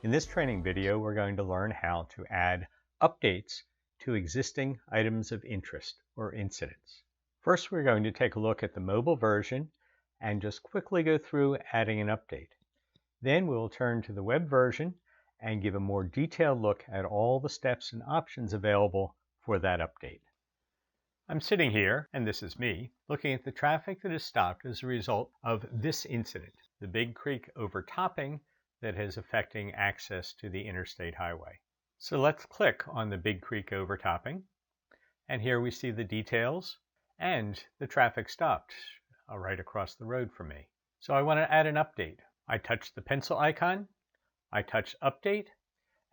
In this training video, we're going to learn how to add updates to existing items of interest or incidents. First, we're going to take a look at the mobile version and just quickly go through adding an update. Then we'll turn to the web version and give a more detailed look at all the steps and options available for that update. I'm sitting here, and this is me, looking at the traffic that is stopped as a result of this incident, the Big Creek overtopping that is affecting access to the interstate highway. So let's click on the Big Creek overtopping, and here we see the details and the traffic stopped right across the road from me. So I want to add an update. I touch the pencil icon, I touch Update,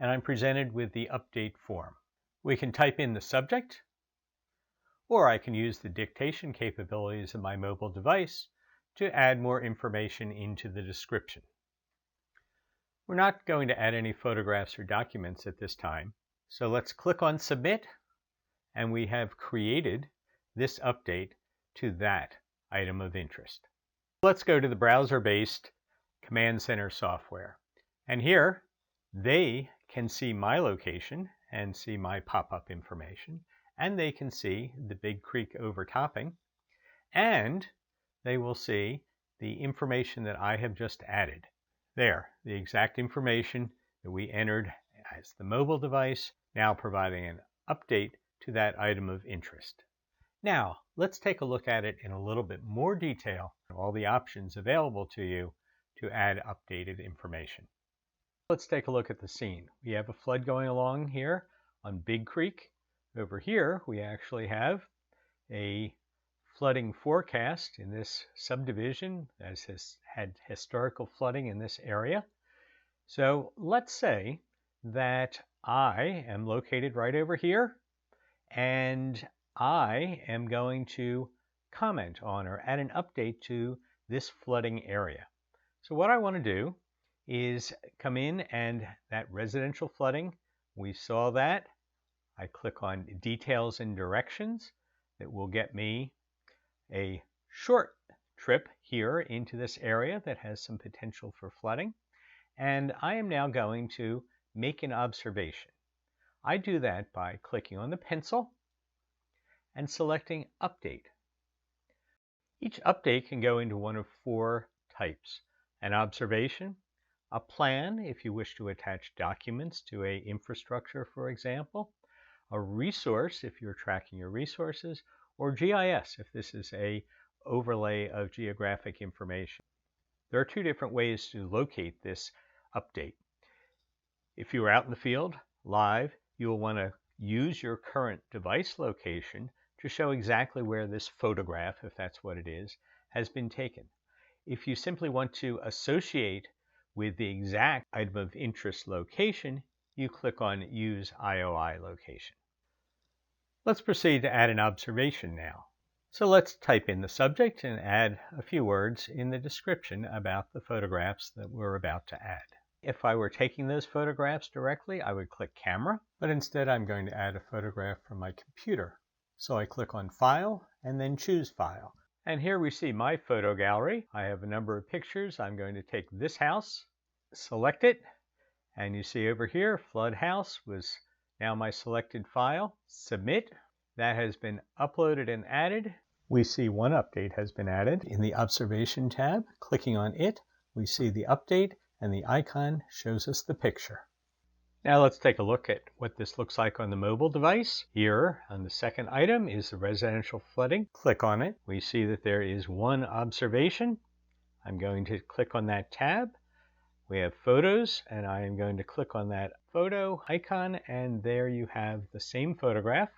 and I'm presented with the update form. We can type in the subject, or I can use the dictation capabilities of my mobile device to add more information into the description. We're not going to add any photographs or documents at this time, so let's click on Submit, and we have created this update to that item of interest. Let's go to the browser-based Command Center software, and here they can see my location and see my pop-up information, and they can see the Big Creek overtopping, and they will see the information that I have just added. There, the exact information that we entered as the mobile device, now providing an update to that item of interest. Now, let's take a look at it in a little bit more detail, all the options available to you to add updated information. Let's take a look at the scene. We have a flood going along here on Big Creek. Over here, we actually have a flooding forecast in this subdivision as has had historical flooding in this area. So let's say that I am located right over here and I am going to comment on or add an update to this flooding area. So what I want to do is come in, and that residential flooding, we saw that. I click on Details and Directions. That will get me a short trip here into this area that has some potential for flooding. And I am now going to make an observation. I do that by clicking on the pencil and selecting Update. Each update can go into one of four types: an observation, a plan if you wish to attach documents to an infrastructure, for example, a resource if you're tracking your resources, or GIS if this is an overlay of geographic information. There are two different ways to locate this update. If you are out in the field live, you will want to use your current device location to show exactly where this photograph, if that's what it is, has been taken. If you simply want to associate with the exact item of interest location, you click on Use IOI Location. Let's proceed to add an observation now. So let's type in the subject and add a few words in the description about the photographs that we're about to add. If I were taking those photographs directly, I would click Camera, but instead I'm going to add a photograph from my computer. So I click on File and then choose File. And here we see my photo gallery. I have a number of pictures. I'm going to take this house, select it, and you see over here, Flood House was now my selected file. Submit. That has been uploaded and added. We see one update has been added. In the Observation tab, clicking on it, we see the update, and the icon shows us the picture. Now let's take a look at what this looks like on the mobile device. Here on the second item is the residential flooding. Click on it. We see that there is one observation. I'm going to click on that tab. We have photos, and I am going to click on that photo icon, and there you have the same photograph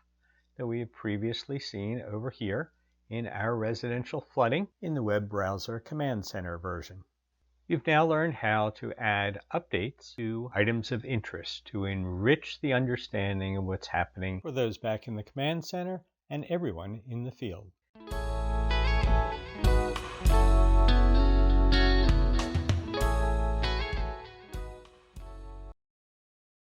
that we have previously seen over here in our residential flooding in the web browser Command Center version. You've now learned how to add updates to items of interest to enrich the understanding of what's happening for those back in the Command Center and everyone in the field.